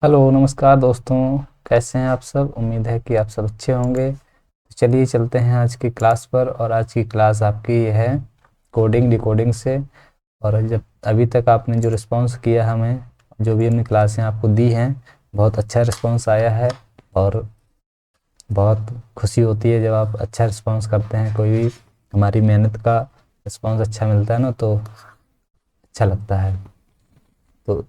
Hello नमस्कार दोस्तों। कैसे हैं आप सब? उम्मीद है कि आप सब अच्छे होंगे। तो चलिए चलते हैं आज की क्लास पर। और आज की क्लास आपकी ये है कोडिंग डिकोडिंग से। और जब अभी तक आपने जो रिस्पांस किया हमें, जो भी हमने क्लासें आपको दी हैं, बहुत अच्छा रिस्पांस आया है। और बहुत खुशी होती है जब आप अच्छा रिस्पांस करते हैं। कोई भी हमारी मेहनत का रिस्पांस अच्छा मिलता है ना, तो अच्छा लगता है। तो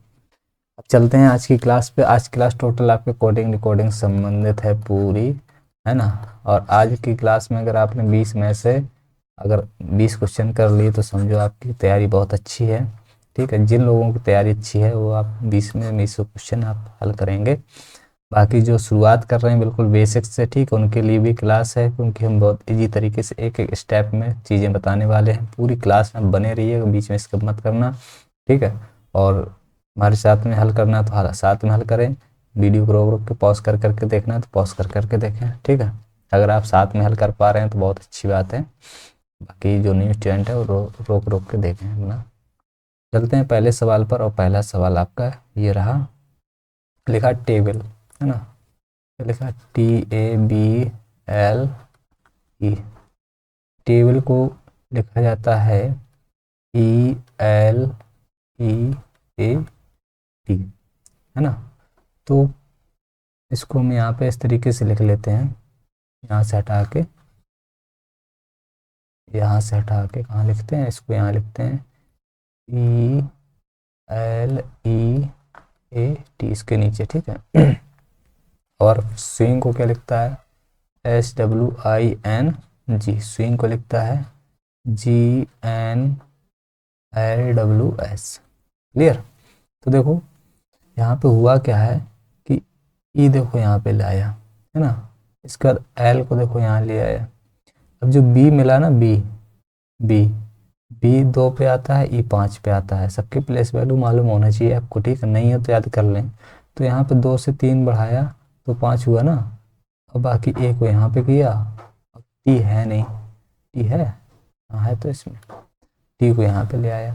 अब चलते हैं आज की क्लास पे। आज क्लास टोटल आपके कोडिंग डिकोडिंग से संबंधित है पूरी, है ना। और आज की क्लास में अगर आपने 20 में से अगर 20 क्वेश्चन कर लिए तो समझो आपकी तैयारी बहुत अच्छी है। ठीक है, जिन लोगों की तैयारी अच्छी है वो आप 20 में 20 क्वेश्चन आप हल करेंगे। बाकी जो शुरुआत कर रहे हैं बिल्कुल बेसिक्स से, ठीक है, उनके लिए भी क्लास है, क्योंकि हम बहुत इजी तरीके से एक एक स्टेप में चीज़ें बताने वाले हैं। पूरी क्लास में बने रहिए, बीच में स्किप मत करना, ठीक है। और हमारे साथ में हल करना तो साथ में हल करें। वीडियो को रोक रोक के पॉज कर करके देखना है तो पॉज कर करके देखें, ठीक है। अगर आप साथ में हल कर पा रहे हैं तो बहुत अच्छी बात है। बाकी जो न्यू स्टूडेंट है वो रोक रोक के देखें अपना। चलते हैं पहले सवाल पर। और पहला सवाल आपका ये रहा। लिखा टेबल, है ना। लिखा TABLE। टेबल को लिखा जाता है TLEAT, है ना। तो इसको हम यहाँ पे इस तरीके से लिख लेते हैं। यहाँ से हटा के, यहाँ से हटा के कहाँ लिखते हैं इसको? यहाँ लिखते हैं TLEAT इसके नीचे, ठीक है। और स्विंग को क्या लिखता है? SWING। स्विंग को लिखता है GNLWS। क्लियर? तो देखो यहाँ पे हुआ क्या है कि ई देखो यहाँ पे लाया, है ना। इसका एल को देखो यहाँ ले आया। अब जो बी मिला ना, बी बी बी 2 पे आता है, ई 5 पे आता है। सबके प्लेस वैल्यू मालूम होना चाहिए आपको, ठीक है। नहीं है तो याद कर लें। तो यहाँ पे 2 से 3 बढ़ाया तो 5 हुआ ना। और बाकी ए को यहाँ पे किया। अब टी है नहीं, टी है, हाँ है, तो इसमें टी को यहाँ पे ले आया।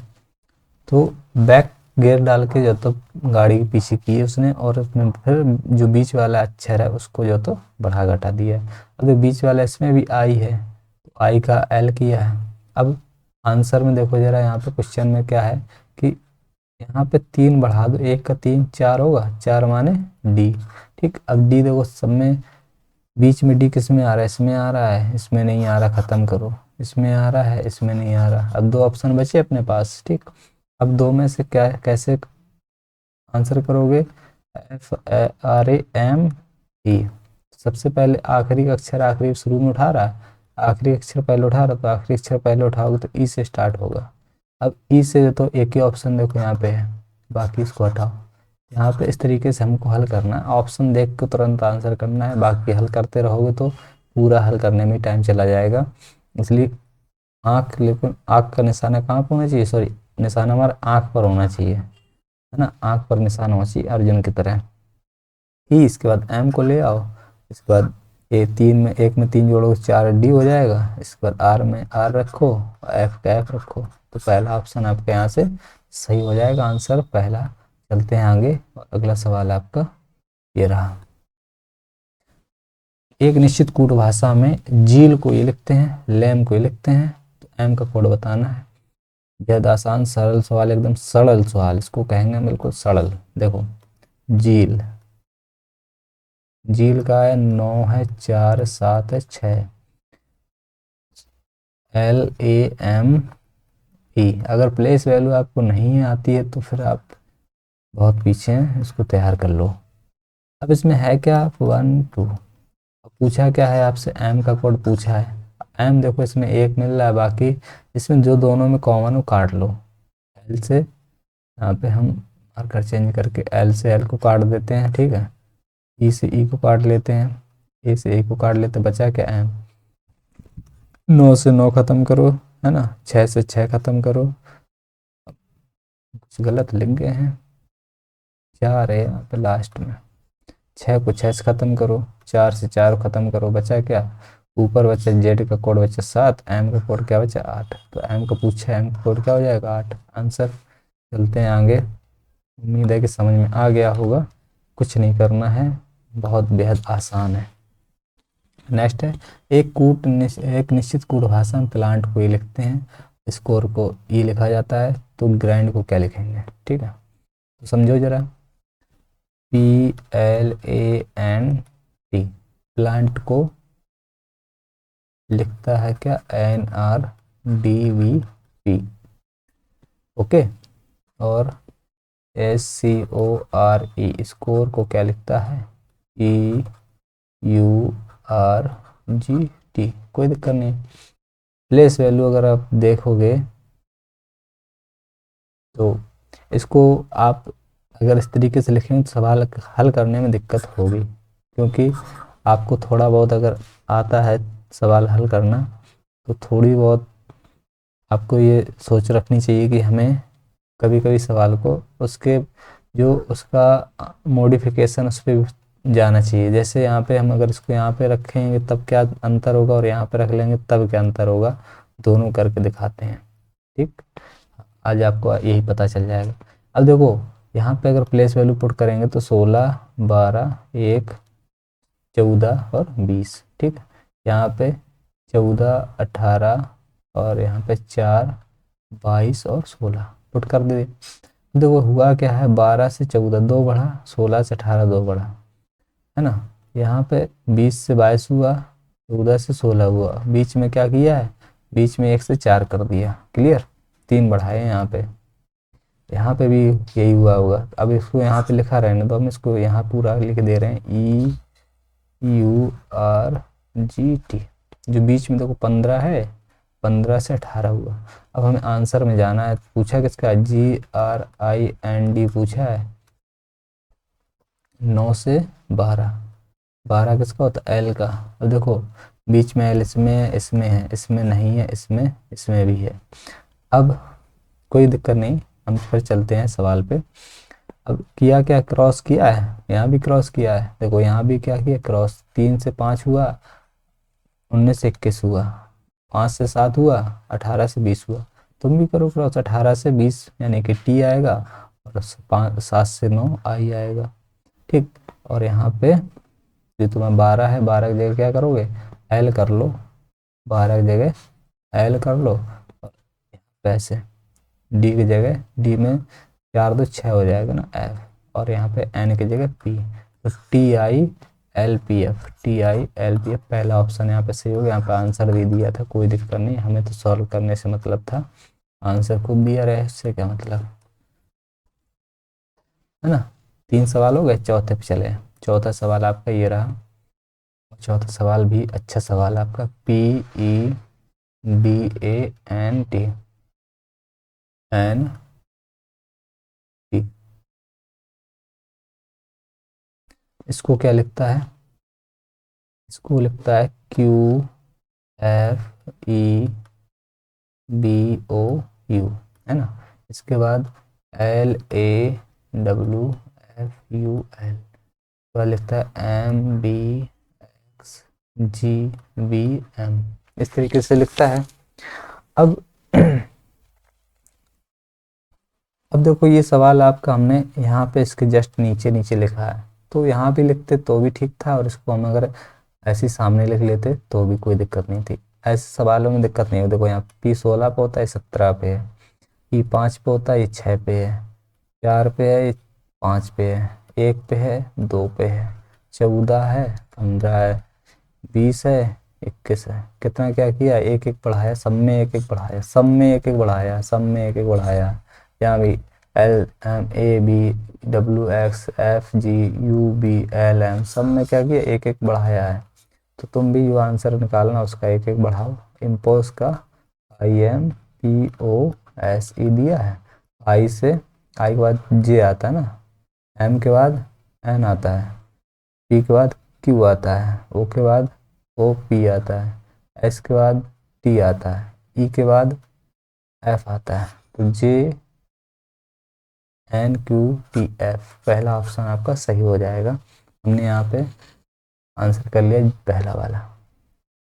तो बैक गियर डाल के जो तो गाड़ी के पीछे की है उसने। और उसमें फिर जो बीच वाला अक्षर है उसको जो तो बढ़ा घटा दिया है। अब जो बीच वाला इसमें भी आई है तो आई का एल किया है। अब आंसर में देखो जरा, यहाँ पे क्वेश्चन में क्या है कि यहाँ पे 3 बढ़ा दो, 1 का 3 4 होगा, 4 माने डी। ठीक, अब डी देखो सब में बीच में डी किस में आ रहा है? इसमें आ रहा है, इसमें नहीं आ रहा, खत्म करो। इसमें आ रहा है, इसमें नहीं आ रहा। अब 2 ऑप्शन बचे अपने पास, ठीक। अब 2 में से क्या कैसे आंसर करोगे? FRAME। सबसे पहले आखिरी का अक्षर आखिरी शुरू में उठा रहा है, आखिरी अक्षर पहले उठा रहा, तो आखिरी अक्षर पहले उठाओगे तो ई से स्टार्ट होगा। अब ई से तो एक ही ऑप्शन देखो यहाँ पे है, बाकी इसको हटाओ। यहाँ पे इस तरीके से हमको हल करना है। ऑप्शन देख के तुरंत आंसर करना है, बाकी हल करते रहोगे तो पूरा हल करने में टाइम चला जाएगा। इसलिए आँख, लेकिन आँख का निशाना कहाँ पर होना चाहिए? सॉरी, निशाना हमारा आँख पर होना चाहिए, है ना। आँख पर निशान होना चाहिए अर्जुन की तरह ही। इसके बाद एम को ले आओ। इसके बाद ए 3 में 1 में 3 जोड़ो 4 डी हो जाएगा। इसके बाद आर में आर रखो, एफ का एफ रखो। तो पहला ऑप्शन आपके यहाँ से सही हो जाएगा, आंसर पहला। चलते हैं आगे। और अगला सवाल आपका ये रहा। एक निश्चित कूट भाषा में जील को ये लिखते हैं, लैम को ये लिखते हैं। तो एम का कोड बताना है। बेहद आसान सरल सवाल, एकदम सरल सवाल इसको कहेंगे, बिल्कुल सरल। देखो जील, जील का है 9 है, 4 7 है, 6। LAME। अगर प्लेस वैल्यू आपको नहीं आती है तो फिर आप बहुत पीछे हैं, इसको तैयार कर लो। अब इसमें है क्या? 1 2। अब पूछा क्या है आपसे? एम का कोड पूछा है। एम देखो इसमें 1 मिल रहा है, बाकी इसमें जो दोनों में कॉमन हो काट लो। एल से यहाँ पे हम मार्कर चेंज करके एल से एल को काट देते हैं, ठीक है। ई से ई को काट लेते हैं, ए से ए को काट लेते, बचा क्या? एम। 9 से 9 खत्म करो, है ना। 6 से 6 खत्म करो। कुछ गलत लिख गए हैं, 4 है यहाँ पे लास्ट में। 6 को 6 से खत्म करो, 4 से 4 खत्म करो, बचा क्या? ऊपर बचा जेड का कोड बचा 7, एम का कोड क्या बचा? 8। तो एम का पूछा, एम का कोड क्या हो जाएगा? 8 आंसर। चलते हैं आगे। उम्मीद है कि समझ में आ गया होगा। कुछ नहीं करना है, बहुत बेहद आसान है। नेक्स्ट है, एक निश्चित कूट भाषा में प्लांट को ये लिखते हैं, स्कोर को ये लिखा जाता है, तो ग्राइंड को क्या लिखेंगे, ठीक है। तो समझो जरा, PLANT, प्लांट को लिखता है क्या, NRDVP, ओके। और SCORE, स्कोर को क्या लिखता है, EURGT, कोई दिक्कत नहीं। प्लेस वैल्यू अगर आप देखोगे तो इसको आप अगर इस तरीके से लिखेंगे तो सवाल हल करने में दिक्कत होगी, क्योंकि आपको थोड़ा बहुत अगर आता है सवाल हल करना, तो थोड़ी बहुत आपको ये सोच रखनी चाहिए कि हमें कभी कभी सवाल को उसके जो उसका मॉडिफिकेशन उस पर जाना चाहिए। जैसे यहाँ पे हम अगर इसको यहाँ पे रखेंगे तब क्या अंतर होगा, और यहाँ पे रख लेंगे तब क्या अंतर होगा, दोनों करके दिखाते हैं, ठीक। आज आपको यही पता चल जाएगा। अब देखो यहाँ पे अगर प्लेस वैल्यू पुट करेंगे तो 16, 12, 1, 14 और 20, ठीक। यहाँ पे 14, 18 और यहाँ पे 4, 22 और 16 पुट कर दे। देखो हुआ क्या है, 12 से 14 2 बढ़ा, 16 से 18 2 बढ़ा, है ना। यहाँ पे 20 से 22 हुआ, 14 से 16 हुआ, बीच में क्या किया है, बीच में 1 से 4 कर दिया, क्लियर, 3 बढ़ाए यहाँ पे। यहाँ पे भी यही हुआ होगा। अब इसको यहाँ पे लिखा रहने तो हम इसको यहाँ पूरा लिख दे रहे हैं, EURGT। जो बीच में देखो 15 है, 15 से 18 हुआ। अब हमें आंसर में जाना है, पूछा किसका, GRIND पूछा है, 9 से 12, 12 किसका होता है, L का। अब देखो बीच में L इसमें है, इसमें है, इसमें नहीं है, इसमें भी है। अब कोई दिक्कत नहीं, हम फिर चलते हैं सवाल पे। अब किया क्या, क्रॉस किया है, यहाँ भी क्रॉस किया है, देखो यहाँ भी क्या किया क्रॉस, 3 से 5 हुआ, 19 से 21 हुआ, 5 से 7 हुआ, 18 से 20 हुआ। तुम भी करो क्रॉस, 18 से 20 यानी कि T आएगा, और 7 से 9 I आएगा, ठीक। और यहाँ पे जो तुम्हें 12 है, 12 की जगह क्या करोगे, L कर लो, 12 की जगह L कर लो, और वैसे डी की जगह, डी में 4 2 6 हो जाएगा ना, F, और यहाँ पे N की जगह P, तो TILPF, TILPF पहला ऑप्शन यहाँ पे सही हो गया। यहाँ पे आंसर दे दिया था, कोई दिक्कत नहीं, हमें तो सॉल्व करने से मतलब था, आंसर खुद दिया रहे, इससे क्या मतलब, है ना। 3 सवाल हो गए, चौथे पे चले। चौथा सवाल आपका ये रहा, चौथा सवाल भी अच्छा सवाल आपका, PEBANT इसको क्या लिखता है, इसको लिखता है QFEBOU, है ना। इसके बाद LAWFUL, तो लिखता है MBXGBM, इस तरीके से लिखता है। अब अब देखो ये सवाल आपका हमने यहाँ पे इसके जस्ट नीचे नीचे लिखा है, तो यहाँ भी लिखते तो भी ठीक था, और इसको हम अगर ऐसे ही सामने लिख लेते तो भी कोई दिक्कत नहीं थी। ऐसे सवालों में दिक्कत नहीं है। देखो यहाँ P16 पे होता है, 17 पे है, P5 पे होता है, ये 6 पे है, 4 पे है, ये 5 पे है, 1 पे है, 2 पे है, 14 है, 15 है, 20 है, 21 है। कितना क्या किया, एक एक बढ़ाया, सब में एक एक बढ़ाया, सब में एक एक बढ़ाया, सब में एक एक बढ़ाया। यहाँ भी LMABWXFGUBLM, सब में क्या किया, एक एक बढ़ाया है। तो तुम भी जो आंसर निकालना उसका एक एक बढ़ाओ। इम्पोज का IMPOSE दिया है, आई से, आई के बाद J आता है ना, M के बाद N आता है, P के बाद Q आता है, O के बाद OP आता है, S के बाद T आता है, E के बाद F आता है। तो JNQTF पहला ऑप्शन आपका सही हो जाएगा। हमने यहाँ पे आंसर कर लिया पहला वाला।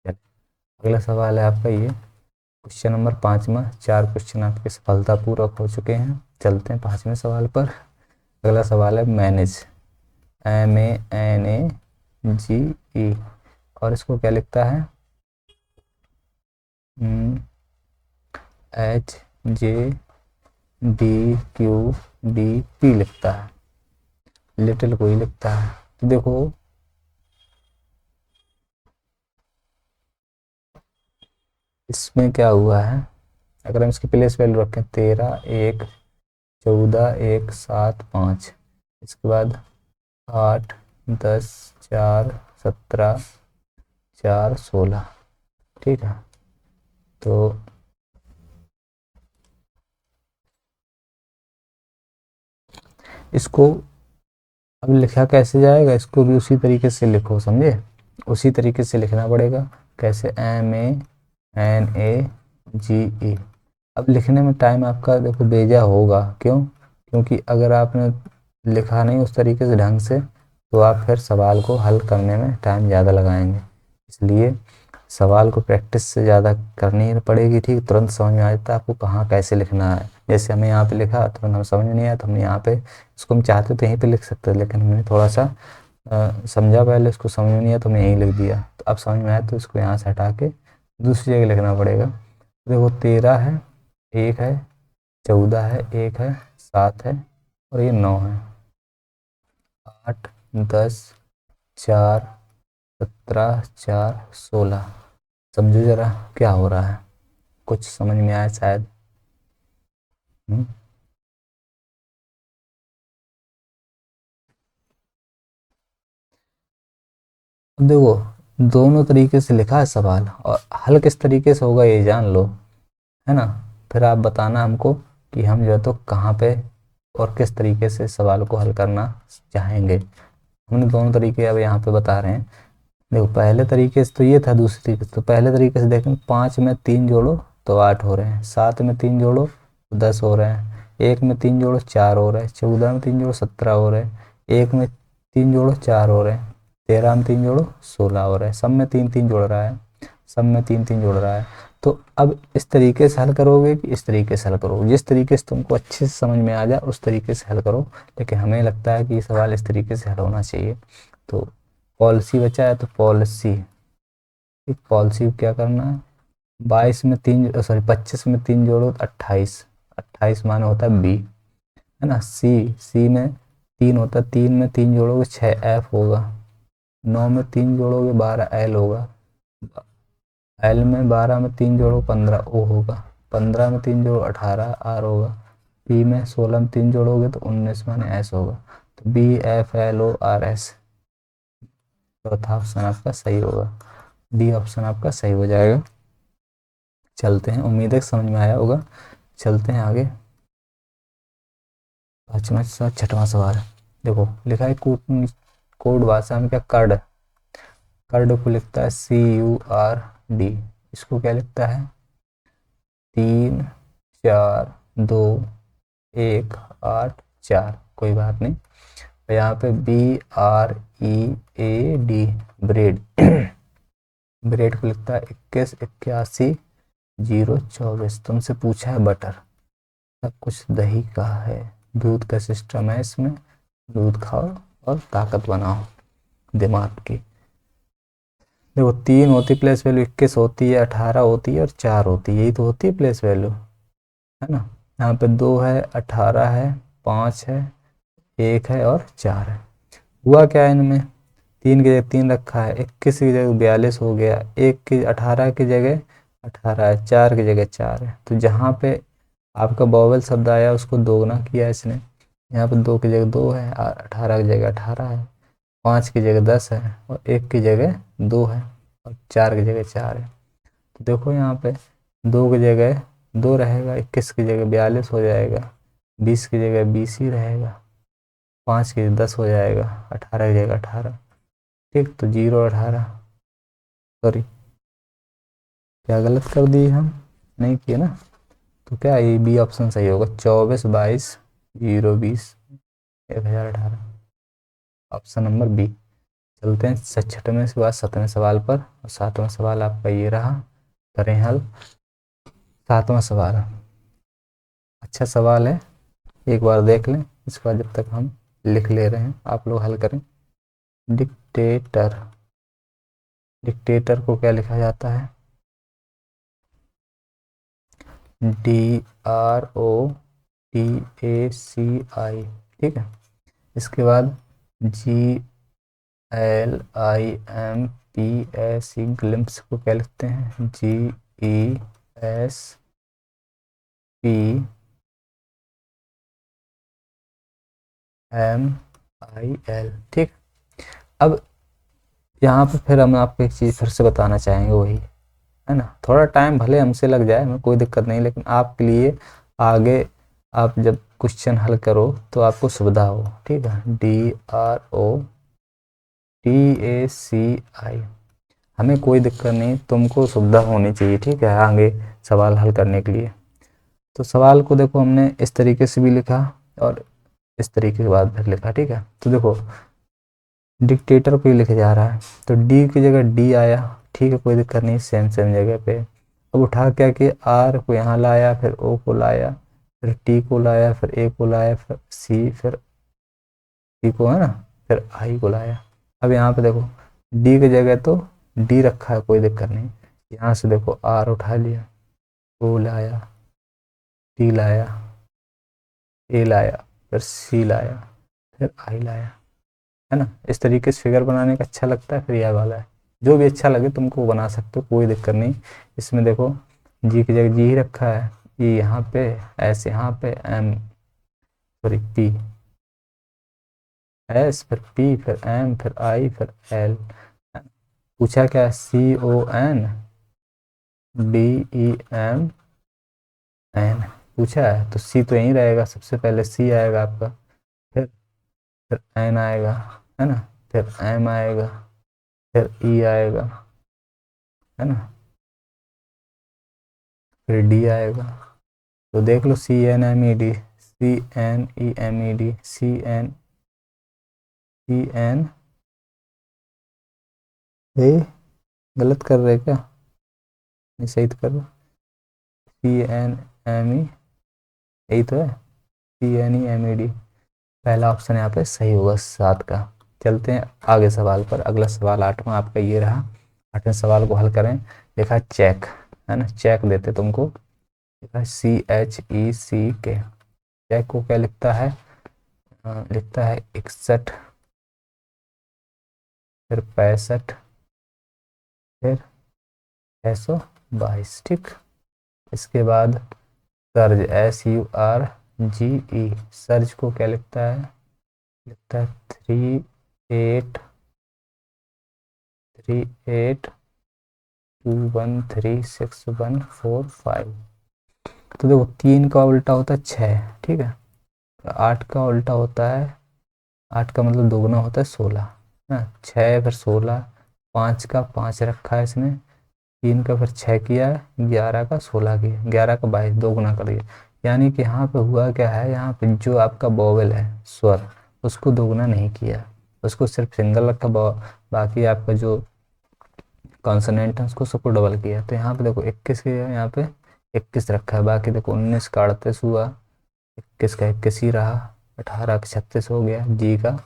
अगला सवाल है आपका ये क्वेश्चन नंबर 5वां। 4 क्वेश्चन आपके सफलतापूर्वक हो चुके हैं। चलते हैं 5वें सवाल पर। अगला सवाल है मैनेज। MANAGE, और इसको क्या लिखता है, HJDQDP लिखता है, लिटिल कोई लिखता है। तो देखो इसमें क्या हुआ है, अगर हम इसकी प्लेस वैल्यू रखें 13, 1, 14, 1, 7, 5, इसके बाद 8, 10, 4, 17, 4, 16, ठीक है। तो इसको अब लिखा कैसे जाएगा, इसको भी उसी तरीके से लिखो, समझे, उसी तरीके से लिखना पड़ेगा। कैसे, MANAGE। अब लिखने में टाइम आपका देखो बेजा होगा, क्यों, क्योंकि अगर आपने लिखा नहीं उस तरीके से ढंग से, तो आप फिर सवाल को हल करने में टाइम ज़्यादा लगाएंगे। इसलिए सवाल को प्रैक्टिस से ज़्यादा करनी पड़ेगी, ठीक, तुरंत समझ में आ जाता है आपको कहाँ कैसे लिखना है। जैसे हमें यहाँ पे लिखा तुरंत हम समझ में नहीं आया, तो हमने यहाँ पे इसको हम चाहते तो यहीं पे लिख सकते, लेकिन हमने थोड़ा सा समझा पहले, इसको समझ में नहीं आया तो हमने यहीं लिख दिया। तो अब समझ में आया तो इसको यहाँ से हटा के दूसरी जगह लिखना पड़ेगा। देखो 13 है, 1 है, 14 है, 1 है, 7 है, और ये 9 है, 8, 10, 4, 17, 4, 16। समझो जरा क्या हो रहा है, कुछ समझ में आया शायद। हम्म? अब देखो दोनों तरीके से लिखा है सवाल, और हल किस तरीके से होगा ये जान लो, है ना। फिर आप बताना हमको कि हम जो है तो कहाँ पे और किस तरीके से सवाल को हल करना चाहेंगे। हमने दोनों तरीके अब यहाँ पे बता रहे हैं। देखो पहले तरीके से तो ये था, दूसरे तरीके से तो पहले तरीके से देखें, 5 में 3 जोड़ो तो 8 हो रहे हैं, 7 में 3 जोड़ो तो 10 हो रहे हैं, 1 में 3 जोड़ो 4 हो रहे हैं, 14 में 3 जोड़ो 17 हो रहे हैं, 1 में 3 जोड़ो 4 हो रहे हैं, 13 में 3 जोड़ो 16 हो रहे हैं, सब में 3 3 जुड़ रहा है, सब में 3 3 जुड़ रहा है। तो अब इस तरीके से हल करोगे कि इस तरीके से हल करोगे, जिस तरीके से तुमको अच्छे से समझ में आ जाए उस तरीके से हल करो, लेकिन हमें लगता है कि ये सवाल इस तरीके से हल होना चाहिए। तो पॉलिसी बचा है, तो पॉलिसी, एक पॉलिसी को क्या करना है, 22 में 3, सॉरी 25 में 3 जोड़ो तो 28, 28 माने होता है बी, है ना। सी में 3 होता है, 3 में 3 जोड़ोगे 6 एफ होगा, 9 में 3 जोड़ोगे 12 एल होगा, एल में 12 में 3 जोड़ो 15 ओ होगा, 15 में 3 जोड़ो 18 आर होगा, पी में 16 में 3 जोड़ोगे तो 19 माने एस होगा। तो BFLORS, चौथा ऑप्शन आपका सही होगा, डी ऑप्शन आपका सही हो जाएगा। चलते हैं, उम्मीद है कि समझ में आया होगा। चलते हैं आगे, पाँचवा साथ छठवां सवाल। देखो लिखा है कोड भाषा में क्या, कर्ड, कर्ड को लिखता है CURD, इसको क्या लिखता है 3, 4, 2, 1, 8, 4, कोई बात नहीं। यहाँ पे BREAD, ब्रेड, ब्रेड को लिखता है 21, 81, 0, 24। तुमसे पूछा है बटर, सब कुछ दही का है, दूध का सिस्टम है इसमें, दूध खाओ और ताकत बनाओ दिमाग की। देखो 3 होती प्लेस वैल्यू, 21 होती है, 18 होती है और 4 होती है, यही तो होती है प्लेस वैल्यू, है ना। यहाँ पे 2 है, 18 है, 5 है, 1 है और 4 है। हुआ क्या है इनमें, 3 की जगह 3 रखा है, 21 की जगह 42 हो गया, 1 की 18 की जगह 18 है, 4 की जगह 4 है। तो जहाँ पे आपका बॉवल शब्द आया उसको दोगुना किया इसने, यहाँ पे 2 की जगह 2 है और 18 की जगह 18 है, 5 की जगह 10 है और 1 की जगह 2 है और 4 की जगह 4 है। तो देखो यहाँ पे 2 की जगह 2 रहेगा, 21 की जगह 42 हो जाएगा, 20 की जगह 20 ही रहेगा, 5 की जगह 10 हो जाएगा, 18 की जगह 18, ठीक। तो 0, 18, सॉरी क्या गलत कर दिए हम, नहीं किए ना, तो क्या ये बी ऑप्शन सही होगा, 24, 22, 0, 20, 1018, ऑप्शन नंबर बी। चलते हैं छठवें से बाद 7वें सवाल पर, और 7वां सवाल आपका ये रहा, करें हल। 7वां सवाल अच्छा सवाल है, एक बार देख लें, इसके बाद जब तक हम लिख ले रहे हैं, आप लोग हल करें। डिक्टेटर, डिक्टेटर को क्या लिखा जाता है? DROTACI, ठीक है। इसके बाद GLIMPSE, ग्लिम्स को क्या लिखते हैं? GESPMIL, ठीक। अब यहाँ पे फिर हम आपको एक चीज़ फिर से बताना चाहेंगे, वही है ना, थोड़ा टाइम भले हमसे लग जाए, हमें कोई दिक्कत नहीं, लेकिन आपके लिए आगे आप जब क्वेश्चन हल करो तो आपको सुविधा हो, ठीक है। DROTACI, हमें कोई दिक्कत नहीं, तुमको सुविधा होनी चाहिए, ठीक है, आगे सवाल हल करने के लिए। तो सवाल को देखो हमने इस तरीके से भी लिखा और इस तरीके के बाद फिर लिखा, ठीक है। तो देखो डिक्टेटर को ही लिखा जा रहा है, तो डी की जगह डी आया, ठीक है, कोई दिक्कत नहीं, सेम सेम जगह पे। अब उठा क्या कि आर को यहाँ लाया, फिर ओ को लाया, फिर टी को लाया, फिर ए को लाया, फिर सी, फिर सी को, है ना, फिर आई को लाया। अब यहाँ पे देखो डी की जगह तो डी रखा है, कोई दिक्कत नहीं, यहाँ से देखो आर उठा लिया, ओ लाया, टी लाया, ए लाया, फिर सी लाया, फिर आई लाया, है ना। इस तरीके से फिगर बनाने का अच्छा लगता है, फिर यह वाला है, जो भी अच्छा लगे तुमको बना सकते हो, कोई दिक्कत नहीं। इसमें देखो जी की जगह जी ही रखा है, ई यहाँ पे, एस यहाँ पे, एम सॉरी पी, एस फिर पी, फिर एम, फिर आई, फिर एल। पूछा क्या? CONDEMN पूछा है, तो सी तो यहीं रहेगा, सबसे पहले सी आएगा आपका, फिर एन आएगा, है ना, फिर एम आएगा, फिर ई आएगा, है ना, फिर डी आएगा। तो देख लो CNMED, CNEMED, CN ए, गलत कर रहे क्या? नहीं, सही तो कर रहे। CNME, यही तो है, CNEMED, पहला ऑप्शन यहाँ पे सही होगा 7 का। चलते हैं आगे सवाल पर, अगला सवाल 8वां आपका ये रहा। 8वें सवाल को हल करें। देखा चेक, है ना, चेक देते तुमको, देखा CHECK, चेक को क्या लिखता है? लिखता है 61, फिर 65, फिर 622, ठीक। इसके बाद सर्ज, SURGE, सर्ज को क्या लिखता है? लिखता है 38313615। तो देखो 3 का उल्टा होता है 6, ठीक है, 8 का उल्टा होता है, 8 का मतलब दोगुना होता है 16, है 6, फिर 16, 5 का 5 रखा है इसने, 3 का फिर 6 किया, 11 का 16 किया, 11 का 22, दोगुना कर दिया। यानी कि यहाँ पे हुआ क्या है, यहाँ पे जो आपका वोवेल है, स्वर, उसको दोगुना नहीं किया, उसको सिर्फ सिंगल रखा, बाकी आपका जो कॉन्सोनेंट है उसको सबको डबल किया। तो यहाँ पे देखो 21 किया, यहाँ पे 21 रखा है, बाकी देखो 19 का 38 हुआ, 21 का 21 ही रहा, 18 का 36 हो गया, जी का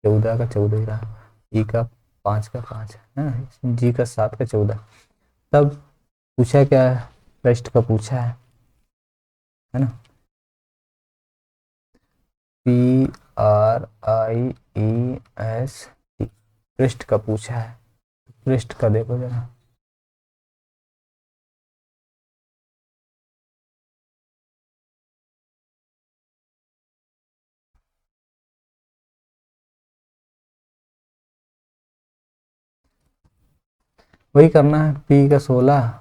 14 का 14 ही रहा, ई का 5 का 5 है, जी का 7 का 14। तब पूछा क्या है? पृष्ठ का पूछा है ना, PRIEST, पृष्ठ का पूछा है, पृष्ठ का देखो जरा। वही करना है, पी का 16,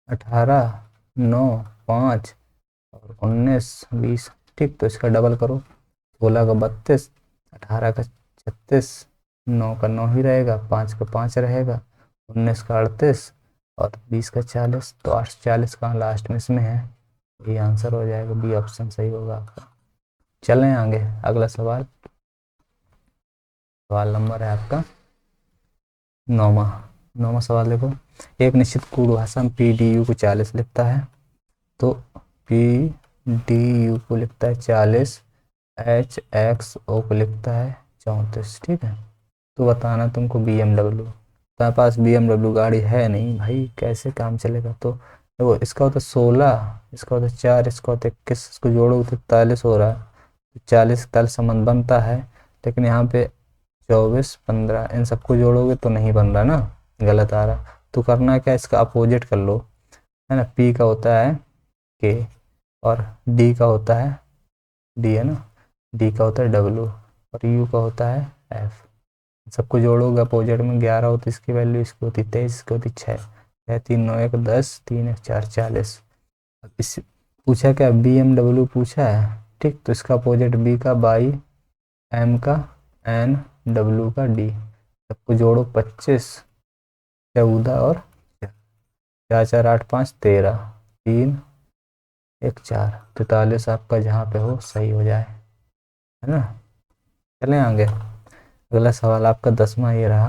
18, 9, 5 और 19, 20, ठीक। तो इसका डबल करो, 16 का 32, 18 का 36, 9 का 9 ही रहेगा, 5 का 5 रहेगा, 19 का 38 और 20 का 40। तो 840 का लास्ट में इसमें है, ये आंसर हो जाएगा, बी ऑप्शन सही होगा आपका। चलें आगे, अगला सवाल, सवाल नंबर है आपका 9वां। 9वां सवाल देखो, एक निश्चित कूट भाषा में PDU को 40 लिखता है, तो PDU को लिखता है 40, HXO को लिखता है 34, ठीक है। तो बताना तुमको BMW, तुम्हारे पास BMW गाड़ी है नहीं भाई, कैसे काम चलेगा। तो देखो इसका होता है 16, इसका होता है 4, इसका होता है 21, इसको जोड़ो तो 43 हो रहा है। 40 41 संबंध बनता है, लेकिन यहाँ पे 24 15 इन सबको जोड़ोगे तो नहीं बन रहा ना, गलत आ रहा। तो करना क्या, इसका अपोजिट कर लो, है ना। P का होता है K और D का होता है D, है ना। D का होता है W और U का होता है F। सबको जोड़ोगे अपोजिट में, 11 होती इसकी वैल्यू, इसकी होती 23, इसकी होती 6, 6 3 9 1 10, 3 1 4 40। अब इस पूछा क्या, BMW पूछा है, ठीक। तो इसका अपोजिट B का बाई, M का N, W का D। सबको जोड़ो 25 14 और 4 4 8 5 13, 3 1 4, 43 आपका जहाँ पे हो सही हो जाए, है ना। चलें आगे। अगला सवाल आपका 10वां ये रहा,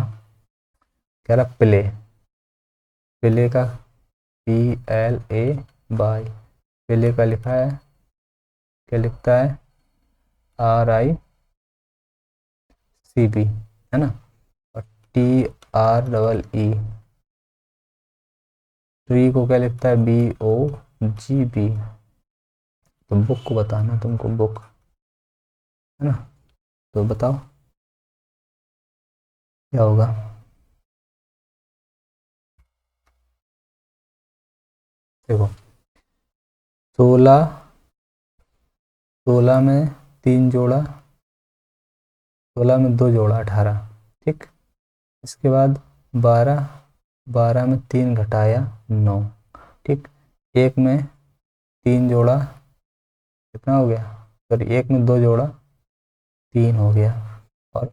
कह रहा प्ले, प्ले का PLA बाई, प्ले का लिखा है, क्या लिखता है RICP, है ना। और TREE, ट्री को क्या लिखता है BOGB। तो बुक को बताना तुमको, बुक, है ना। तो बताओ क्या होगा। देखो 16, 16 में 3 जोड़ा, 16 में 2 जोड़ा 18, ठीक। इसके बाद 12, 12 में 3 घटाया 9, ठीक। एक में 3 जोड़ा कितना हो गया, सॉरी एक में 2 जोड़ा 3 हो गया, और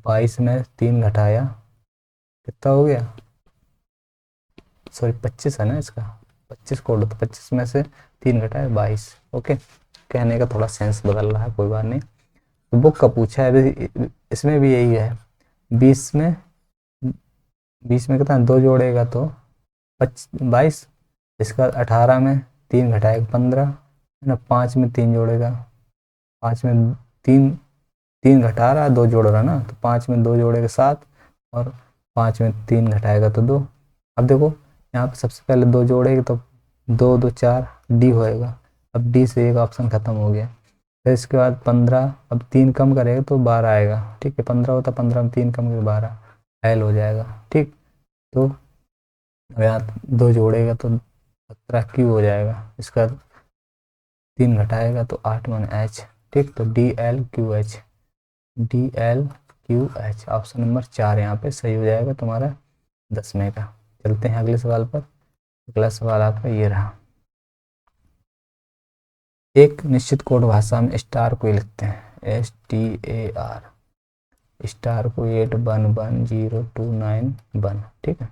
22 में 3 घटाया कितना हो गया, सॉरी 25 है ना इसका, 25 कोड, तो 25 में से 3 घटाया 22। ओके, कहने का थोड़ा सेंस बदल रहा है, कोई बात नहीं। तो बुक का पूछा है, इसमें भी यही है। 20 में, 20 में कितना 2 जोड़ेगा तो 22, इसका 18 में 3 घटाएगा 15, है ना। 5 में 3 जोड़ेगा, 5 में 3, 3 घटा रहा है 2 जोड़ रहा ना, तो 5 में 2 जोड़ेगा 7, और 5 में 3 घटाएगा तो 2। अब देखो यहाँ पे सबसे पहले 2 जोड़ेगा तो 2 2 4 डी होएगा। अब डी से एक ऑप्शन खत्म हो गया। फिर इसके बाद 15, अब 3 कम करेगा तो 12 आएगा, ठीक है। 15 होता, 15 में 3 कम करके 12, एल हो जाएगा, ठीक। तो अब यहाँ 2 जोड़ेगा तो 17 क्यू हो जाएगा, इसका 3 घटाएगा तो 8 मन एच, ठीक। तो DLQH, DLQH ऑप्शन नंबर 4 यहाँ पे सही हो जाएगा तुम्हारा 10वें का। चलते हैं अगले सवाल पर। अगला सवाल आपका ये रहा, एक निश्चित कोड भाषा में स्टार को लिखते हैं STAR, स्टार को 8 1 1 0 2 9 1, ठीक है।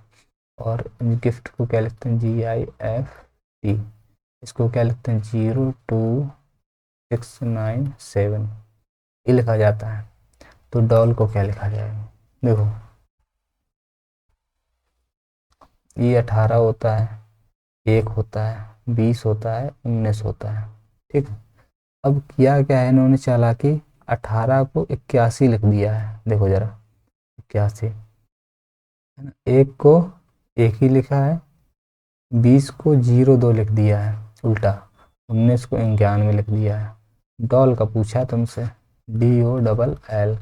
और गिफ्ट को क्या लिखते हैं GIFT, इसको क्या लिखते हैं 0 2 6 9 7, ये लिखा जाता है। तो डॉल को क्या लिखा जाएगा, देखो ये 18 होता है, 1 होता है, 20 होता है, 19 होता है, ठीक है। अब किया क्या है इन्होंने चालाकी, 18 को 81 लिख दिया है, देखो जरा 81, है ना। 1 को 1 ही लिखा है, 20 को 0 2 लिख दिया है उल्टा, 19 को 91 लिख दिया है। डॉल का पूछा है तुमसे, DOLL,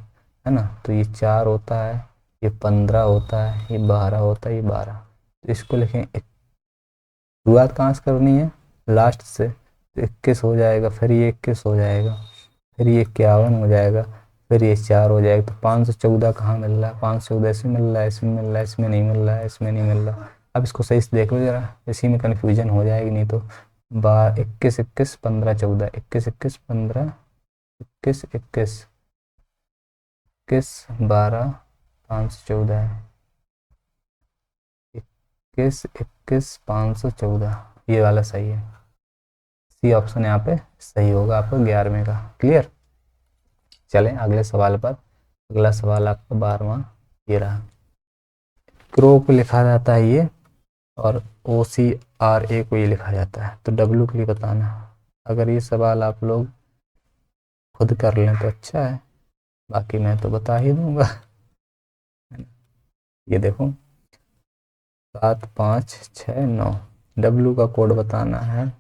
है ना। तो ये 4 होता है, ये 15 होता है, ये 12 होता है, ये 12। तो इसको लिखें, शुरुआत कहाँ से करनी है, लास्ट से। तो 21 हो जाएगा, फिर ये 21 हो जाएगा, फिर ये 51 हो जाएगा, फिर ये 4 हो जाएगा। तो 514 कहाँ मिल रहा है, 514 इसमें मिल रहा है, इसमें मिल रहा है, इसमें नहीं मिल रहा है, इसमें नहीं मिल रहा। अब इसको सही से देख लो जरा, इसी में कन्फ्यूजन हो जाएगी, नहीं तो 21 21 15 14, 21 21 15 21 21 21 12 514, 21 21 514, ये वाला सही है। सी ऑप्शन यहाँ पे सही होगा आपका 11वें का। क्लियर। चलें अगले सवाल पर। अगला सवाल आपका 12वां ये रहा, क्रो को लिखा जाता है ये, और OCRA को ये लिखा जाता है। तो W के लिए बताना। अगर ये सवाल आप लोग खुद कर लें तो अच्छा है, बाकी मैं तो बता ही दूंगा। ये देखो 7 5 6 9, डब्ल्यू का कोड बताना है।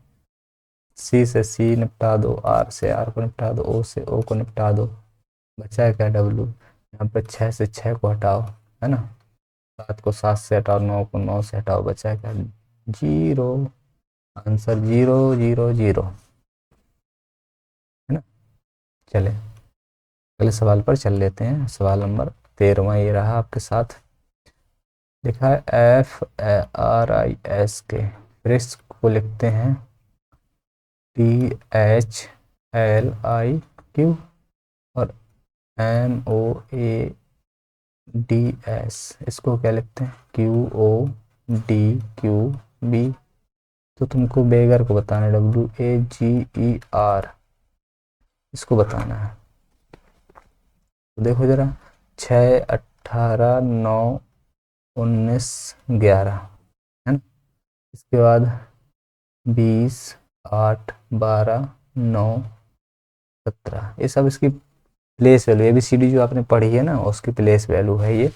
सी से सी निपटा दो, आर से आर को निपटा दो, ओ से ओ को निपटा दो, बचा है क्या डब्ल्यू। यहाँ पे 6 से 6 को हटाओ, है ना, 7 को 7 से हटाओ, 9 को 9 से हटाओ, बचा है क्या, 0। आंसर 0 0 0, है ना। चले अगले सवाल पर चल लेते हैं। सवाल नंबर 13वां ये रहा आपके साथ। लिखा है FRIS के, फिर इसको लिखते हैं THLIQ और MOADS, इसको क्या लिखते हैं QODQB। तो तुमको बेगर को बताना है, WAGER, इसको बताना है। तो देखो जरा, 6 18 9 19 11, है ना। इसके बाद 20 8 12 9 17, ये सब इसकी प्लेस वैल्यू, ABCD जो आपने पढ़ी है ना उसकी प्लेस वैल्यू है ये।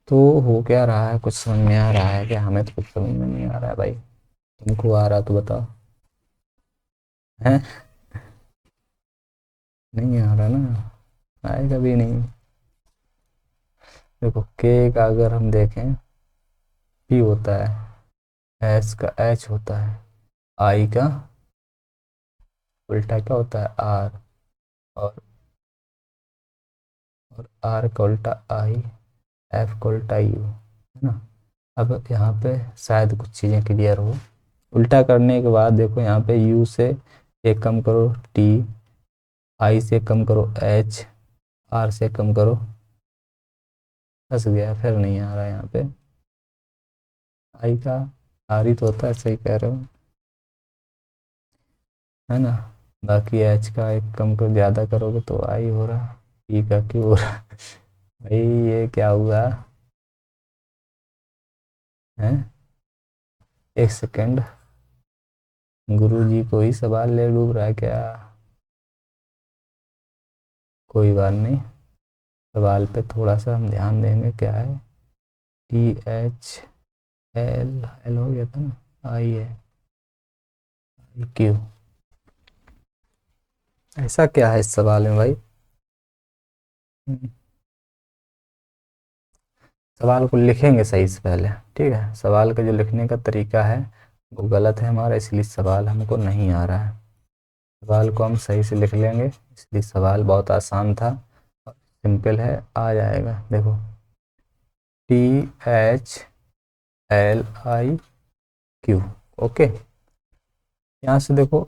तो हो क्या रहा है, कुछ समझ में आ रहा है क्या? हमें तो कुछ समझ में नहीं आ रहा है भाई, तुमको आ रहा तो बताओ। है, नहीं आ रहा ना, आएगा भी नहीं। देखो के का अगर हम देखें, P होता है, S का H होता है, I का उल्टा क्या होता है R, और R का उल्टा I, F का उल्टा U, है ना। अब यहाँ पे शायद कुछ चीज़ें क्लियर हो। उल्टा करने के बाद देखो यहाँ पे U से एक कम करो T, I से कम करो H, R से कम करो, फंस गया, फिर नहीं आ रहा यहाँ पे। I का R ही तो होता है, सही कह रहे हो, है ना। बाकी H का एक कम कर ज़्यादा करोगे तो I हो रहा, E का Q हो रहा। भाई ये क्या हुआ है, एक सेकंड, गुरु जी को ही सवाल ले डूब रहा है क्या? कोई बात नहीं, सवाल पे थोड़ा सा हम ध्यान देंगे। क्या है, THL, एल हो गया था ना, आई है, क्यू, ऐसा क्या है इस सवाल में भाई? हम्म, सवाल को लिखेंगे सही से पहले, ठीक है। सवाल का जो लिखने का तरीका है वो गलत है हमारा, इसलिए सवाल हमको नहीं आ रहा है। सवाल को हम सही से लिख लेंगे, इसलिए सवाल बहुत आसान था और सिंपल है, आ जाएगा। देखो THLIQ, ओके। यहाँ से देखो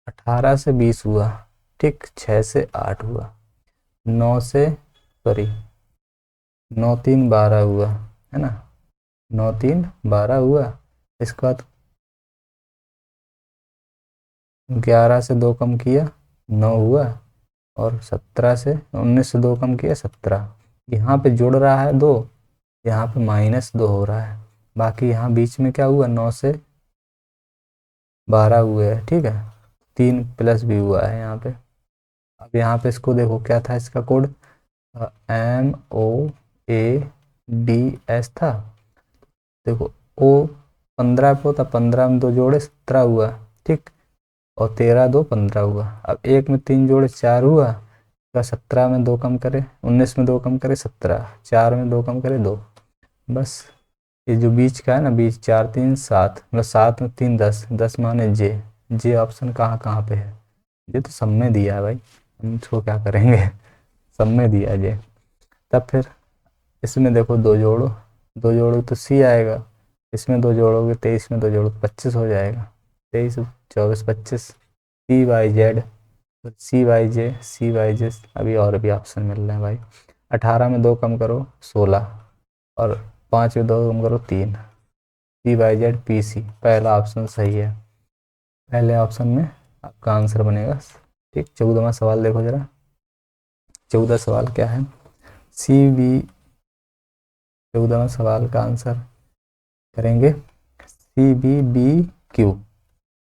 18 से 20 हुआ, ठीक, 6 से 8 हुआ, 9 से, सॉरी, 9 3 12 हुआ, है ना, 9 3 12 हुआ। इसके बाद 11 से 2 कम किया, 9 हुआ, और 17 से 19 से 2 कम किया, 17। यहाँ पे जुड़ रहा है 2, यहाँ पे -2 हो रहा है, बाकी यहाँ बीच में क्या हुआ, 9 से 12 हुए है, ठीक है, 3 प्लस भी हुआ है यहाँ पे। अब यहाँ पे इसको देखो क्या था इसका कोड, MOADS था। देखो ओ 15 पे होता, 15 में 2 जोड़े 17 हुआ, ठीक, और 13 2 15 हुआ। अब एक में 3 जोड़े 4 हुआ, का 17 में 2 कम करे, 19 में 2 कम करे 17, 4 में 2 कम करे 2, बस। ये जो बीच का है ना, बीच 4 3 7, मतलब 7 में 3 10, 10 माने जे, जे ऑप्शन कहाँ कहाँ पे है, ये तो सब में दिया है भाई, हम इसको क्या करेंगे, सब में दिया है जे। तब फिर इसमें देखो 2 जोड़ो, 2 जोड़ो तो सी आएगा, इसमें 2 जोड़ोगे 23 में 2 जोड़ो तो 25 हो जाएगा, 23 24 25, CYZ, CYJ, अभी और भी ऑप्शन मिल रहे हैं भाई। 18 में 2 कम करो 16, और 5 में 2 कम करो 3, CYZ PC, पहला ऑप्शन सही है, पहले ऑप्शन में आपका आंसर बनेगा, ठीक। 14वां सवाल देखो जरा, 14 सवाल क्या है, CB, 14वां सवाल का आंसर करेंगे CBBQ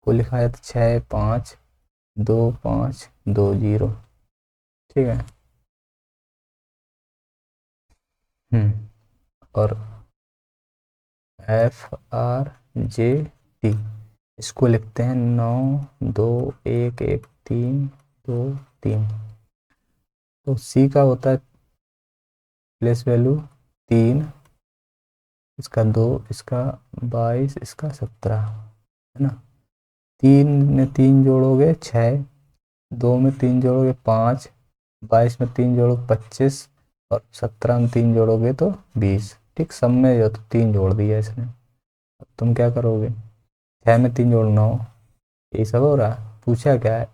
को लिखा है तो 6 5 2520। ठीक है। और FRJT इसको लिखते हैं 9211323। तो C का होता है प्लेस वैल्यू 3, इसका 2, इसका 22, इसका 17, है ना। 3 में 3 जोड़ोगे 6, 2 में 3 जोड़ोगे 5, 22 में 3 जोड़ोगे 25, और 17 में 3 जोड़ोगे तो 20। ठीक, सब में जो तो 3 जोड़ दिया इसने। अब तुम क्या करोगे, 6 में 3 जोड़ 9, यही सब हो रहा है। पूछा क्या है,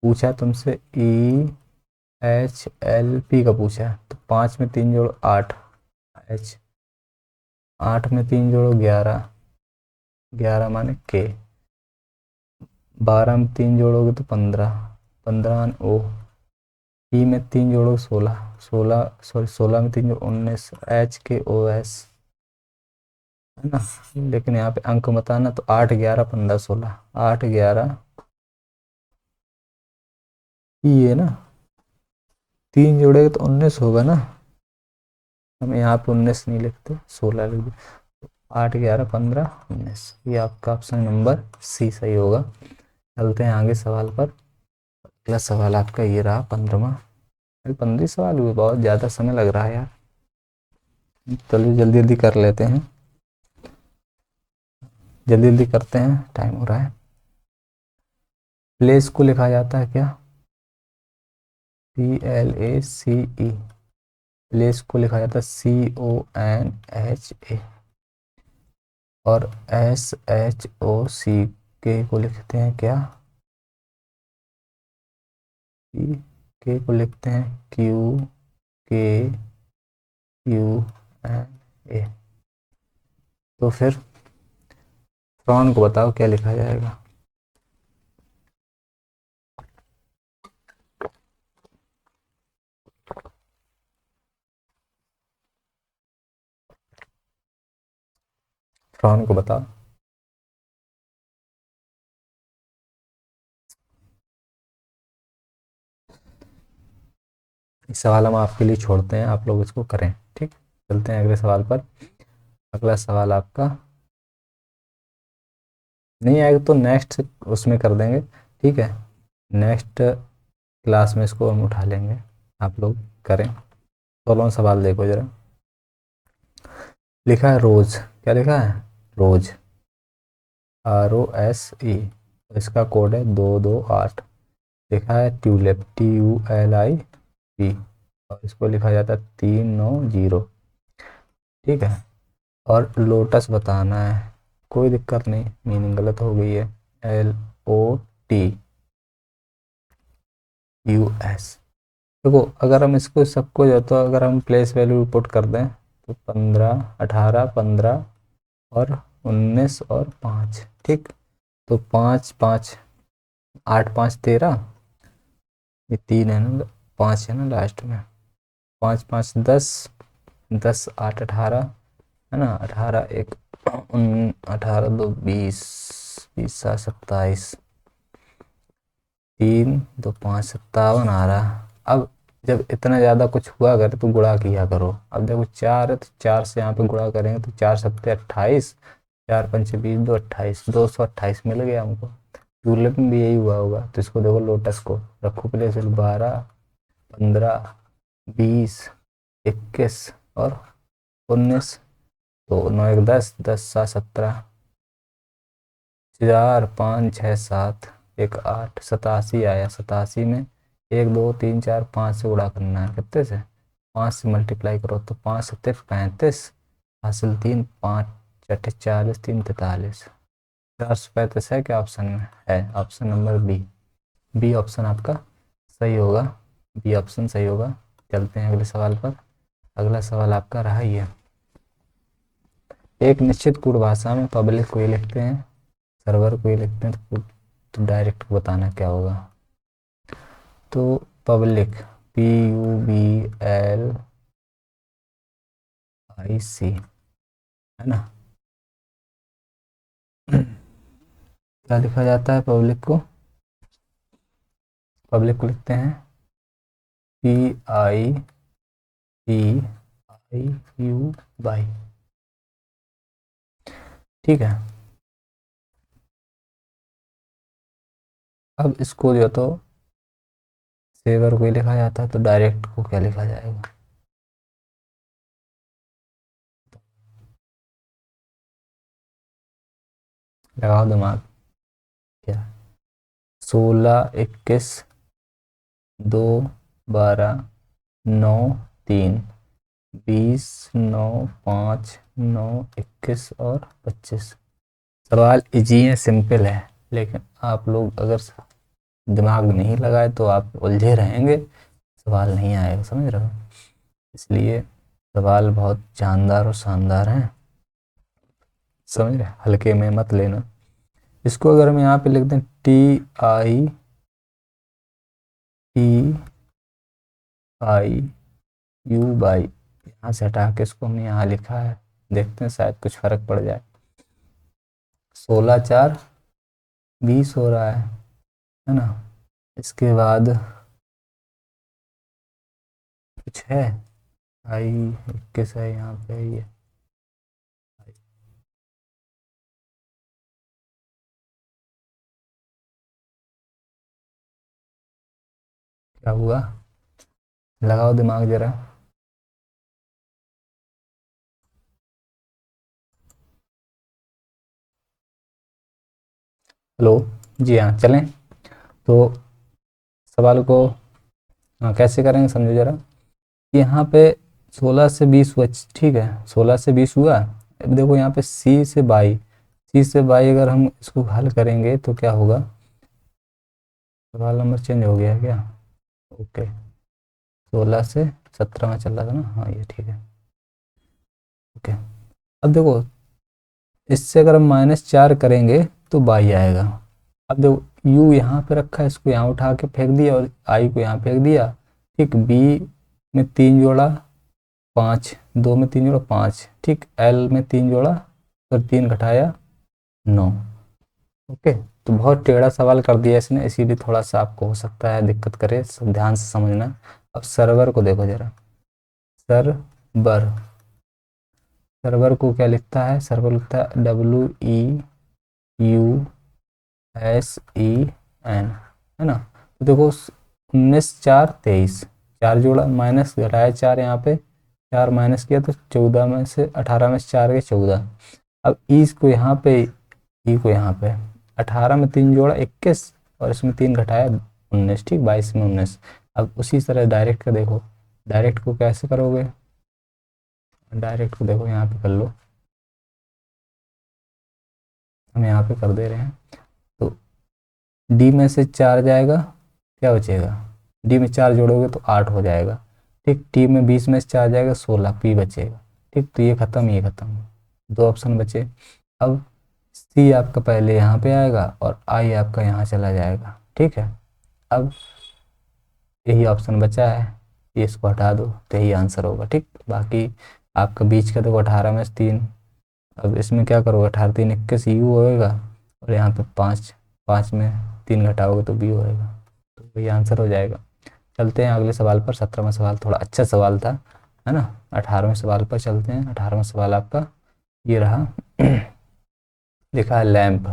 पूछा तुमसे EHLP का पूछा है, तो 5 में 3 जोड़ो 8 H, 8 में 3 जोड़ो 11, 11 माने K, 12 में 3 जोड़ोगे तो 15, 15 O, P में 3 जोड़ो 16, 16 सॉरी 16 में 3 जोड़ो 19, HKOS, है ना। लेकिन यहाँ पे अंक बताना, तो 8 11 15 16, 8 11 ये ना 3 जोड़ेगा तो 19 होगा ना। हम यहाँ पे 19 नहीं लिखते, 16 लिख देते। 8 11 15 19, ये आपका ऑप्शन नंबर C सही होगा। चलते हैं आगे सवाल पर। अगला सवाल आपका ये रहा 15वां। 15 सवाल हुए, बहुत ज़्यादा समय लग रहा है यार। चलिए जल्दी जल्दी कर लेते हैं, जल्दी जल्दी करते हैं, टाइम हो रहा है। प्लेस को लिखा जाता है क्या, PLACE। प्लेस को लिखा जाता है CONHA। और SHOC के को लिखते हैं क्या, के को लिखते हैं QKQNA। तो फिर फ्रॉन को बताओ क्या लिखा जाएगा। फ्रॉन को बताओ। इस सवाल हम आपके लिए छोड़ते हैं, आप लोग इसको करें। ठीक, चलते हैं अगले सवाल पर। अगला सवाल आपका नहीं आएगा तो नेक्स्ट उसमें कर देंगे, ठीक है। नेक्स्ट क्लास में इसको हम उठा लेंगे, आप लोग करें। 16वां सवाल देखो जरा, लिखा है रोज। क्या लिखा है, रोज, ROSE। इसका कोड है 228। लिखा है ट्यूलिप, TULIP, और इसको लिखा जाता है 390। ठीक है। और लोटस बताना है, कोई दिक्कत नहीं, मीनिंग गलत हो गई है, LOTUS। देखो अगर हम इसको सबको जो, तो अगर हम प्लेस वैल्यू रिपोर्ट कर दें तो 15 18 15 और 19 और 5। ठीक, तो 5 5 8 5 13, ये 3 है ना, 5 है ना लास्ट में, 5 5 10, 10 8 18, है ना। 18 1 18 2 20, 20 7 27, 3 2 5 57 आ रहा। अब जब इतना ज़्यादा कुछ हुआ करे तो गुणा किया करो। अब देखो 4 है तो 4 से यहाँ पे गुणा करेंगे तो 4 सत्ते 28, 4 पंचे 20, 2 28, 228 मिल गया हमको। ट्यूलिप में भी यही हुआ होगा। तो इसको देखो लोटस को रखो प्लेस 12 15 20 21 और 19, तो 9 1 10, 10 7 17, 4 5 6 7 1 8, 87 आया। 87 में 1 2 3 4 5 से गुणा करना है, कितने से, 5 से मल्टीप्लाई करो तो 5 सत्ते 35, हासिल 3, 5 छठे 40, 3 43, 435 है क्या ऑप्शन में, है option number B. B option आपका सही होगा, बी ऑप्शन सही होगा। चलते हैं अगले सवाल पर। अगला सवाल आपका रहा ये, एक निश्चित कोड भाषा में पब्लिक को ही लिखते हैं, सर्वर को ही लिखते हैं, तो डायरेक्ट बताना क्या होगा। तो पब्लिक PUBLIC, है ना। क्या लिखा जाता है पब्लिक को, पब्लिक को लिखते हैं PIPIU/, ठीक है। अब इसको जो तो सेवर को ही लिखा जाता है, तो डायरेक्ट को क्या लिखा जाएगा? लगाओ दिमाग। क्या? 16, 21, 2, 12, 9, 3, 20, 9, 5, 9, 21 और 25। सवाल इजी है, सिंपल है, लेकिन आप लोग अगर दिमाग नहीं लगाए तो आप उलझे रहेंगे, सवाल नहीं आएगा, समझ रहे हो? इसलिए सवाल बहुत जानदार और शानदार हैं, समझ रहे? हल्के में मत लेना। इसको अगर हम यहाँ पे लिख दें TIPIU/, यहाँ से हटा के इसको हमने यहाँ लिखा है, देखते हैं शायद कुछ फर्क पड़ जाए। 16, 4, 20 हो रहा है ना? इसके बाद कुछ है, आई 21 है यहाँ पे, ये क्या हुआ? लगाओ दिमाग जरा। हेलो, जी हाँ, चलें। तो सवाल को कैसे करेंगे समझो जरा। यहाँ पे 16 से 20 हुआ, ठीक है, 16 से 20 हुआ। अब देखो यहाँ पे सी से बाई अगर हम इसको हल करेंगे तो क्या होगा? सवाल नंबर चेंज हो गया है क्या? ओके, 16 से 17 में चल रहा था ना, हाँ ये ठीक है, ओके। अब देखो, इससे अगर हम -4 करेंगे तो बाई आएगा। अब देखो यू यहाँ पे रखा है, इसको यहाँ उठा के फेंक दिया और आई को यहाँ फेंक दिया, ठीक। बी में 3 जोड़ा 5, 2 में 3 जोड़ा 5, ठीक। एल में 3 जोड़ा और 3 घटाया 9, ओके। तो बहुत टेढ़ा सवाल कर दिया इसने, इसीलिए थोड़ा सा आपको हो सकता है दिक्कत करे, सब ध्यान से समझना। अब सर्वर को देखो जरा, सर्वर सर्वर को क्या लिखता है? सर्वर लिखता है WEUSEN, है ना? तो देखो 19, 4, 23, 4 जोड़ा माइनस घटाया 4, यहाँ पे 4 माइनस किया तो 14 में से 18 में से 4 गए 14। अब ई को यहाँ पे, ई को यहाँ पे 18 में 3 जोड़ा 21 और इसमें 3 घटाया 19, ठीक। 22 में 19। अब उसी तरह डायरेक्ट का देखो, डायरेक्ट को कैसे करोगे? डायरेक्ट को देखो यहाँ पे कर लो, हम यहाँ पे कर दे रहे हैं। तो डी में से 4 जाएगा, क्या बचेगा? डी में 4 जोड़ोगे तो 8 हो जाएगा, ठीक। टी में 20 में से 4 जाएगा 16, पी बचेगा, ठीक। तो ये खत्म, ये खत्म, 2 ऑप्शन बचे। अब सी आपका पहले यहाँ पे आएगा और आई आपका यहाँ चला जाएगा, ठीक है। अब यही ऑप्शन बचा है, ये इसको हटा दो तो यही आंसर होगा, ठीक। बाकी आपका बीच का देखो 18 में से 3, अब इसमें क्या करोगे? 18 3 21 यू होएगा और यहाँ पे 5, 5 में 3 घटाओगे तो बी होएगा, तो वही आंसर हो जाएगा। चलते हैं अगले सवाल पर। 17वां सवाल थोड़ा अच्छा सवाल था, है ना? 18वें सवाल पर चलते हैं। 18वां सवाल आपका ये रहा लिखा है लैंप,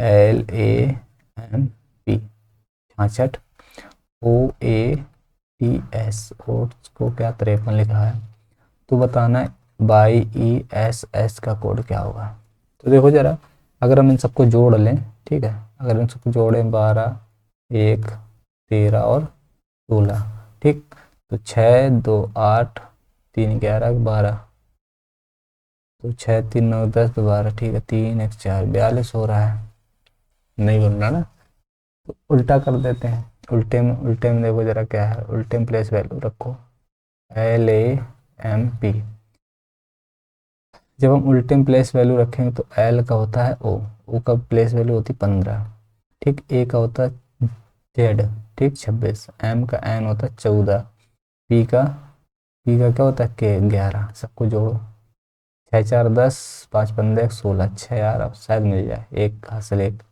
LAMP 66, OATS को क्या 53 लिखा है, तो बताना है BIESS का कोड क्या होगा। तो देखो जरा, अगर हम इन सबको जोड़ लें, ठीक है, अगर इन सबको जोड़ें 12, 1, 13 और 16, ठीक। तो 6, 2, 8, 3, 11, 12, तो 6, 3, 9, 10, 12, ठीक है, 3, 1, 4, 42 हो रहा है, नहीं बन रहा ना? तो उल्टा कर देते हैं, उल्टे में देखो जरा क्या है, उल्टे में प्लेस वैल्यू रखो LAMP। जब हम उल्टे में प्लेस वैल्यू रखेंगे तो एल का होता है ओ का प्लेस वैल्यू होती 15, ठीक। ए का होता है जेड, ठीक, 26। एम का एन होता है 14। पी का क्या होता है के 11। सबको जोड़ो, 6 4 10, 5 15 16, 6 यार अब शायद मिल जाए, एक हासिल एक।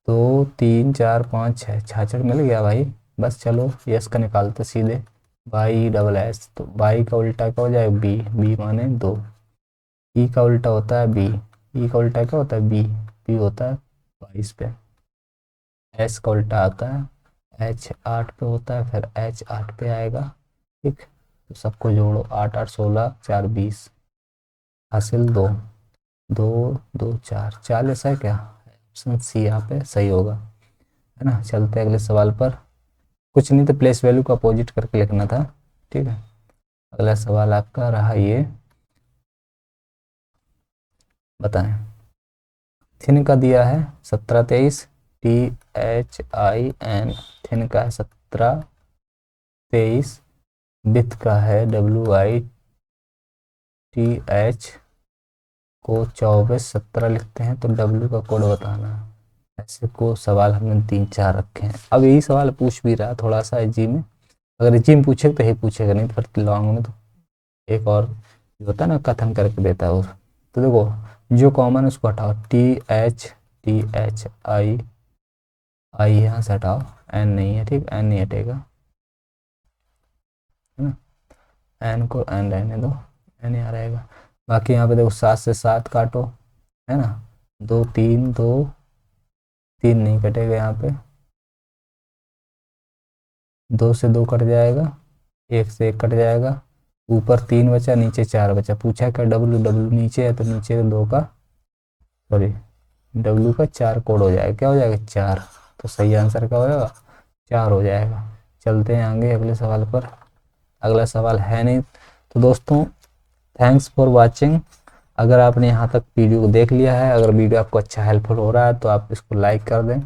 2 3 4 5 6 66 मिल गया भाई। बस चलो यस का निकालते सीधे, वाई डबल एस, तो वाई का उल्टा क्या हो जाएगा बी, बी माने 2। ई का उल्टा होता है बी, ई का उल्टा क्या होता है बी, बी होता है 22 पे। एस का उल्टा आता है एच 8 पे होता है, फिर एच 8 पे आएगा। ठीक, तो सबको जोड़ो, 8 8 16 4 20, हासिल 2 2 2 4 40 है क्या, ऑप्शन सी यहाँ पे सही होगा, है ना। चलते हैं अगले सवाल पर। कुछ नहीं तो प्लेस वैल्यू को अपोजिट करके लिखना था। ठीक है, अगला सवाल आपका रहा ये, बताएं। थिन का दिया है 17 23, THIN, थिन का है 17 23, विथ का है WITH, को 24 17 लिखते हैं, तो W का कोड बताना है। ऐसे को सवाल हमने 3 4 रखे हैं। अब यही सवाल पूछ भी रहा थोड़ा सा जी में, अगर जी में पूछेगा तो यही पूछेगा, नहीं तो फिर लॉन्ग में तो एक और जो होता है ना कथन करके देता है वो। तो देखो जो कॉमन है उसको हटाओ, THI, आई यहाँ से हटाओ, एन नहीं है, ठीक, एन नहीं हटेगा, है ना, एन को एन रहने दो, एन यहाँ रहेगा। बाकी यहाँ पे देखो 7 से 7 काटो, है ना, 2 3 2, 3 नहीं कटेगा यहाँ पे, 2 से 2 कट जाएगा, 1 से 1 कट जाएगा, ऊपर 3 बचा नीचे 4 बचा। पूछा क्या डब्लू, डब्लू नीचे है तो नीचे 2 का, सॉरी डब्लू का 4 कोड हो जाएगा, क्या हो जाएगा 4, तो सही आंसर क्या हो जाएगा 4 हो जाएगा। चलते हैं आगे अगले सवाल पर, अगला सवाल है नहीं। तो दोस्तों थैंक्स फॉर वाचिंग। अगर आपने यहाँ तक वीडियो को देख लिया है, अगर वीडियो आपको अच्छा हेल्पफुल हो रहा है तो आप इसको लाइक कर दें,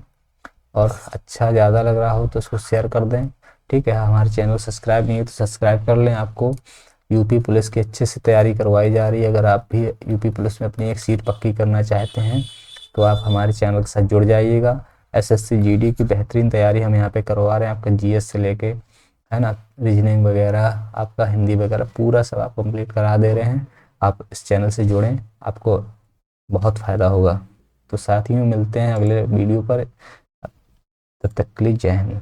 और अच्छा ज़्यादा लग रहा हो तो इसको शेयर कर दें। ठीक है, हमारे चैनल सब्सक्राइब नहीं है तो सब्सक्राइब कर लें। आपको यूपी पुलिस की अच्छे से तैयारी करवाई जा रही है। अगर आप भी यूपी पुलिस में अपनी एक सीट पक्की करना चाहते हैं तो आप हमारे चैनल के साथ जुड़ जाइएगा। एसएससी जीडी की बेहतरीन तैयारी हम यहाँ पे करवा रहे हैं, आपका जीएस से लेके, है ना, रीजनिंग वगैरह, आपका हिंदी वगैरह पूरा सब आप कंप्लीट करा दे रहे हैं। आप इस चैनल से जुड़ें, आपको बहुत फ़ायदा होगा। तो साथियों मिलते हैं अगले वीडियो पर, तब तक के लिए जय हिंद।